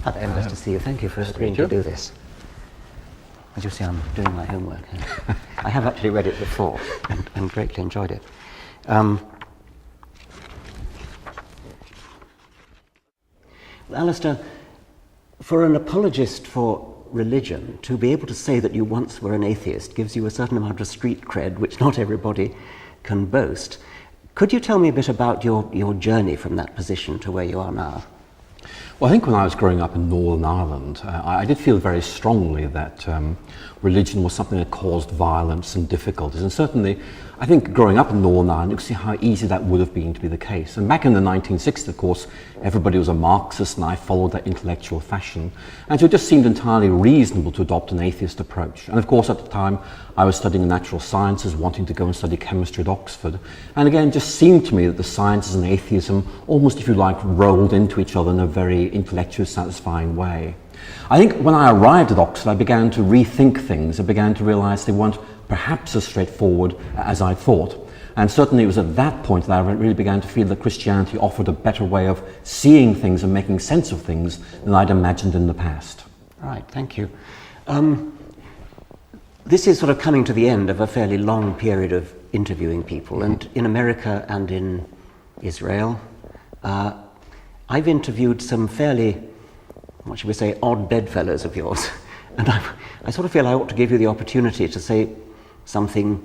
Hi there, nice to see you. Thank you for agreeing to do this. As you see, I'm doing my homework. I have actually read it before and greatly enjoyed it. Alister, for an apologist for religion, to be able to say that you once were an atheist gives you a certain amount of street cred, which not everybody can boast. Could you tell me a bit about your journey from that position to where you are now? Well, I think when I was growing up in Northern Ireland, I did feel very strongly that religion was something that caused violence and difficulties. And certainly, I think growing up in Northern Ireland, you could see how easy that would have been to be the case. And back in the 1960s, of course, everybody was a Marxist, and I followed that intellectual fashion. And so it just seemed entirely reasonable to adopt an atheist approach. And of course, at the time, I was studying natural sciences, wanting to go and study chemistry at Oxford. And again, it just seemed to me that the sciences and atheism almost, if you like, rolled into each other in a very intellectually satisfying way. I think when I arrived at Oxford, I began to rethink things. I began to realize they weren't perhaps as straightforward as I thought. And certainly it was at that point that I really began to feel that Christianity offered a better way of seeing things and making sense of things than I'd imagined in the past. Right, thank you. This is sort of coming to the end of a fairly long period of interviewing people, and in America and in Israel, I've interviewed some fairly, what should we say, odd bedfellows of yours, and I sort of feel I ought to give you the opportunity to say something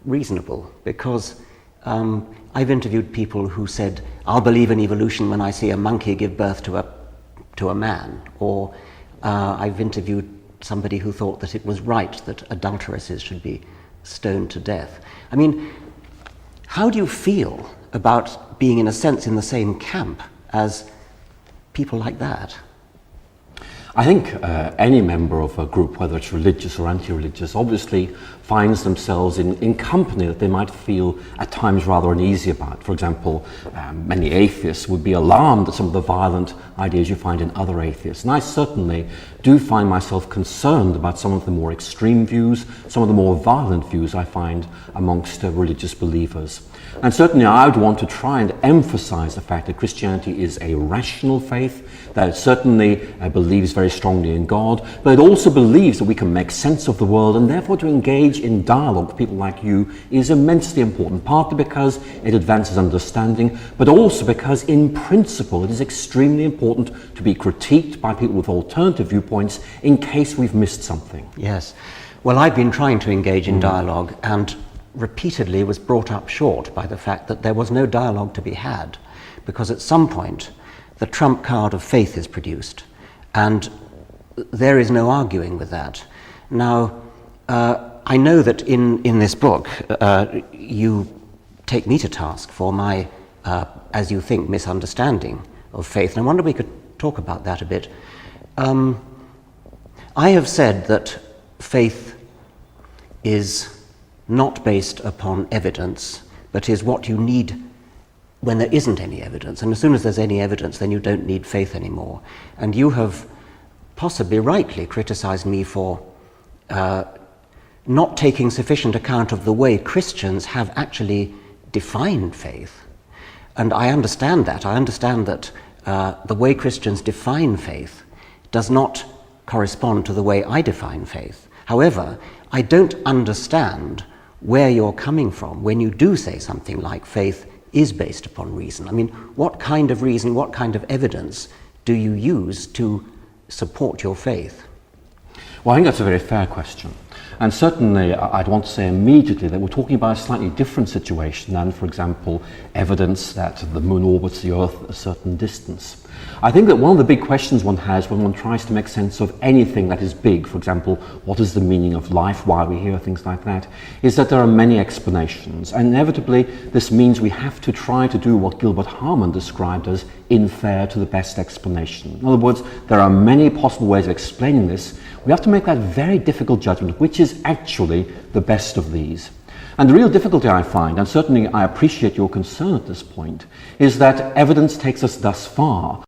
reasonable, because I've interviewed people who said, I'll believe in evolution when I see a monkey give birth to a man, or I've interviewed somebody who thought that it was right that adulteresses should be stoned to death. I mean, how do you feel about being, in a sense, in the same camp as people like that? I think any member of a group, whether it's religious or anti-religious, obviously finds themselves in company that they might feel at times rather uneasy about. For example, many atheists would be alarmed at some of the violent ideas you find in other atheists. And I certainly do find myself concerned about some of the more extreme views, some of the more violent views I find amongst religious believers. And certainly I would want to try and emphasize the fact that Christianity is a rational faith, that it certainly believes very strongly in God, but it also believes that we can make sense of the world, and therefore to engage in dialogue with people like you is immensely important, partly because it advances understanding, but also because in principle it is extremely important to be critiqued by people with alternative viewpoints in case we've missed something. Yes. Well, I've been trying to engage in dialogue and repeatedly was brought up short by the fact that there was no dialogue to be had, because at some point the trump card of faith is produced, and there is no arguing with that. Now, I know that in this book you take me to task for my, as you think, misunderstanding of faith, and I wonder if we could talk about that a bit. I have said that faith is not based upon evidence, but is what you need when there isn't any evidence. And as soon as there's any evidence, then you don't need faith anymore. And you have possibly rightly criticized me for not taking sufficient account of the way Christians have actually defined faith. And I understand that. I understand that the way Christians define faith does not correspond to the way I define faith. However, I don't understand where you're coming from when you do say something like faith is based upon reason. I mean, what kind of reason, what kind of evidence do you use to support your faith? Well, I think that's a very fair question. And certainly I'd want to say immediately that we're talking about a slightly different situation than, for example, evidence that the moon orbits the Earth at a certain distance. I think that one of the big questions one has when one tries to make sense of anything that is big, for example, what is the meaning of life, why we hear things like that, is that there are many explanations. And inevitably, this means we have to try to do what Gilbert Harman described as infer to the best explanation. In other words, there are many possible ways of explaining this. We have to make that very difficult judgment, which is actually the best of these. And the real difficulty I find, and certainly I appreciate your concern at this point, is that evidence takes us thus far.